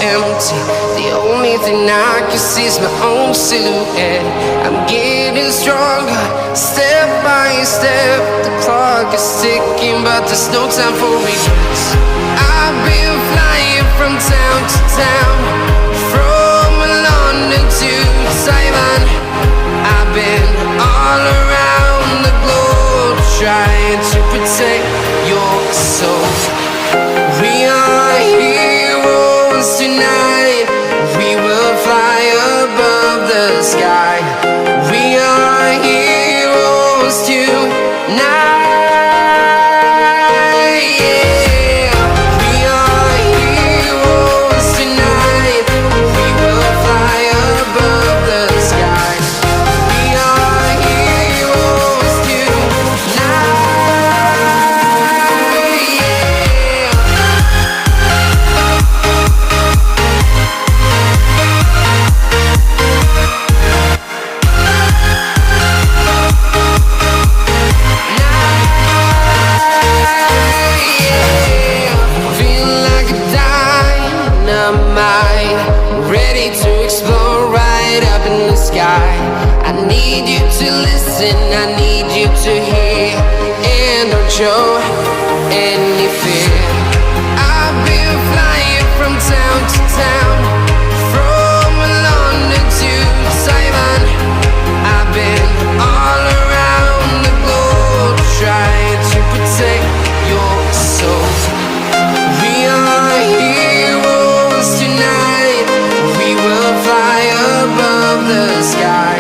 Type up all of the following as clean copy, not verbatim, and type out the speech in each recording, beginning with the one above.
empty. The only thing I can see is my own silhouette. I'm getting stronger, step by step. The clock is ticking, but there's no time for regrets. I've been flying from town to town, from London to Taiwan. I've been all around the globe, trying to protect your soul. We are heroes tonight. We will fly above the sky. We are heroes tonight. I need you to listen, I need you to hear, and don't show any fear. I've been flying from town to town, from London to Taiwan. I've been all around the globe, trying to protect your soul. We are heroes tonight. We will fly above the sky.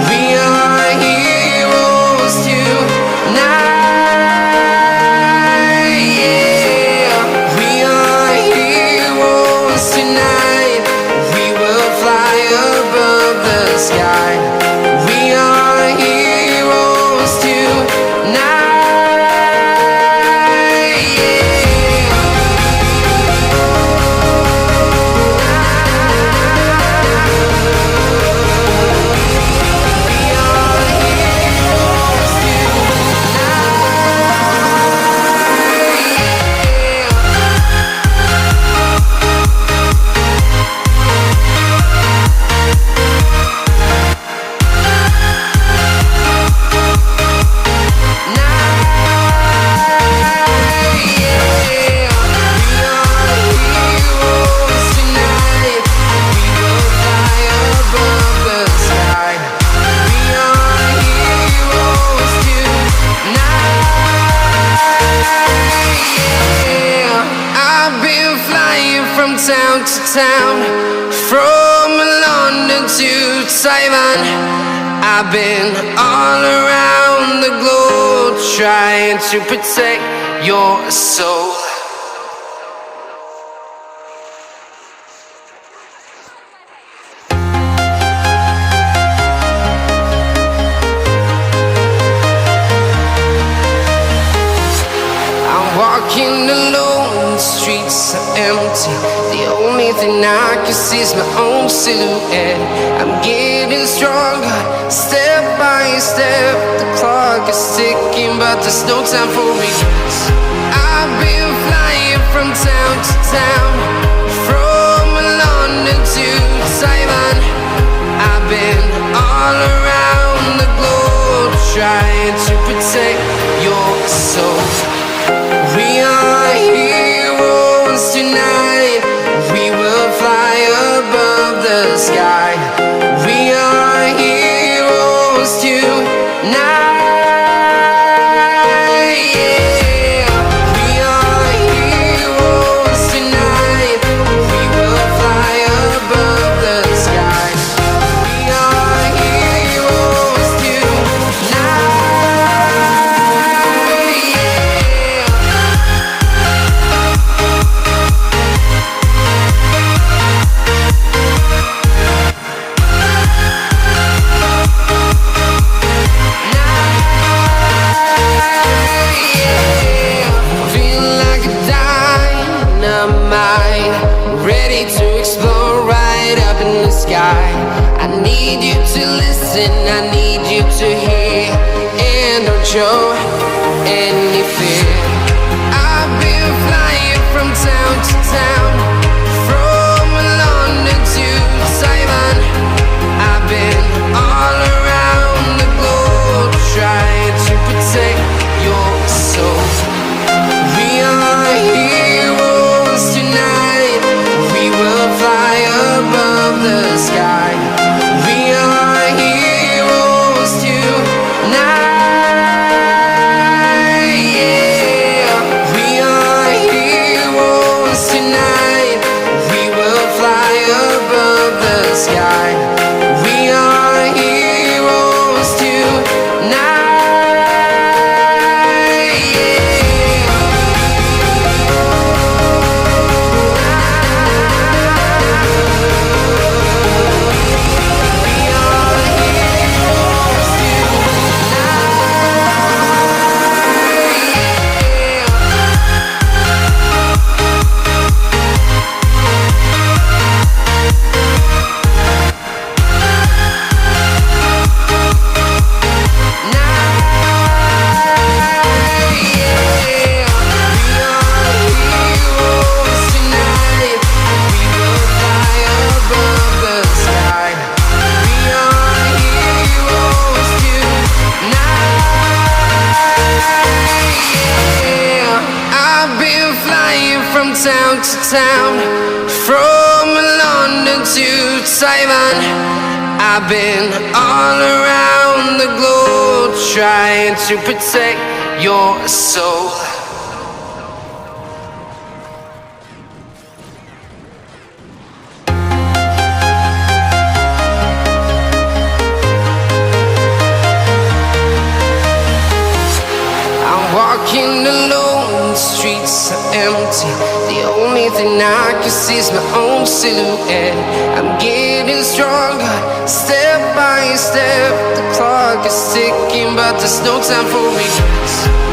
We are heroes tonight. Yeah. We are heroes tonight. We will fly above the sky. We are heroes tonight. Town to town, from London to Taiwan. I've been all around the globe, trying to protect your soul. I'm walking alone, the streets are empty. The only thing I can see is my own silhouette. I'm getting stronger, step by step. The clock is ticking, but there's no time for regrets. I've been flying from town to town, from London to Taiwan. I've been all around the globe, trying to protect your soul. We are heroes tonight. We will fly above the sky. We are heroes tonight. Yeah. We are heroes tonight. We will fly above the sky. We are heroes tonight. Yeah. Ready to explore right up in the sky. I need you to listen, I need you to hear, and don't show any fear. I've been flying from town to town, from town to town, from London to Taiwan. I've been all around the globe trying to protect your soul. Walking alone, the streets are empty. The only thing I can see is my own silhouette. I'm getting stronger, step by step. The clock is ticking, but there's no time for regrets.